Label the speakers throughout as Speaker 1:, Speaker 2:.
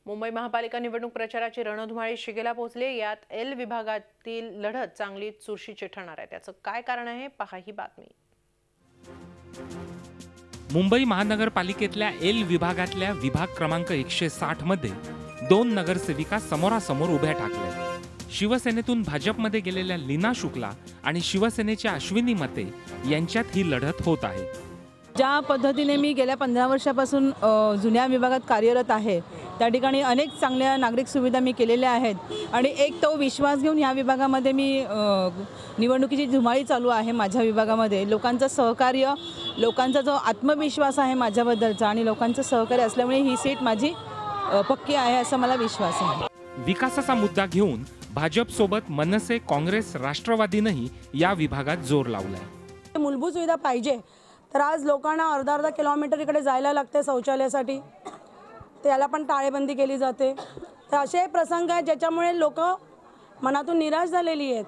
Speaker 1: मुंबई महापालिका निवडणूक प्रचाराची रणधुमाळी शिगेला पोहोचली। यात एल विभागातील लढत चांगली चुरशीची ठरणार आहे। त्याचं काय कारण आहे पहा ही बातमी।
Speaker 2: मुंबई महानगरपालिकेतल्या एल विभागातल्या विभाग क्रमांक 160 मध्ये 2 नगरसेविका समोरासमोर उभ्या ठाकल्या। शिवसेनेतून भाजपमध्ये गेलेल्या लीना शुक्ला आणि शिवसेनेच्या अश्विनी मते यांच्यात ही लढत होत आहे।
Speaker 3: ज्या पद्धतीने मी गेल्या 15 वर्षापासून जुन्या विभागात कार्यरत आहे, त्या ठिकाणी अनेक चांगल्या नागरिक सुविधा मी केलेल्या आहेत आणि एक तो विश्वास घेऊन या विभागामध्ये मी निवडणुकीची धुमाळी चालू आहे। माझ्या विभागामध्ये लोकांचं सहकार्य, लोकांचा जो आत्मविश्वास आहे माझ्याबद्दलचा आणि लोकांचं सहकार्य असल्यामुळे ही सीट माझी पक्की आहे असं मला विश्वास आहे।
Speaker 2: विकासाचा मुद्दा घेऊन भाजप सोबत मनसे, काँग्रेस, राष्ट्रवादीनेही या विभागात जोर लावलाय।
Speaker 4: मूलभूत सुविधा पाहिजे तर आज लोकांना अर्धा किलोमीटर इकडे जायला लागते शौचालयासाठी, त्याला पण टाळेबंदी केली जाते। तर असे प्रसंग आहेत ज्याच्यामुळे लोक मनातून निराश झालेली आहेत।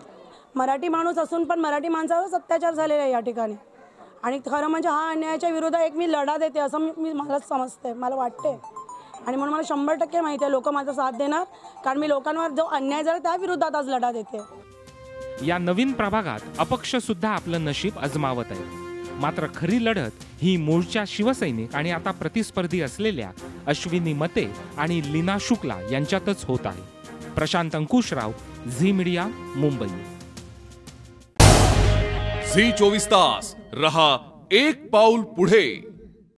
Speaker 4: मराठी माणूस असून पण मराठी माणसावरच अत्याचार झालेला आहे या ठिकाणी आणि खरं म्हणजे हा अन्यायाच्या विरोधात एक मी लढा देते असं मला समजते, मला वाटते आणि म्हणून मला 100% माहिती आहे लोक माझा साथ देणार, कारण मी लोकांवर जो अन्याय झाला त्या विरोधात आज लढा देते।
Speaker 2: या नवीन प्रभागात अपक्ष सुद्धा आपलं नशीब अजमावत आहे। मात्र खरी लढत ही मूळच्या शिवसैनिक आणि आता प्रतिस्पर्धी असलेल्या अश्विनी मते आणि लीना शुक्ला यांच्यातच होत आहे। प्रशांत अंकुशराव, झी मीडिया, मुंबई।
Speaker 5: झी 24 तास रहा एक पाऊल पुढे।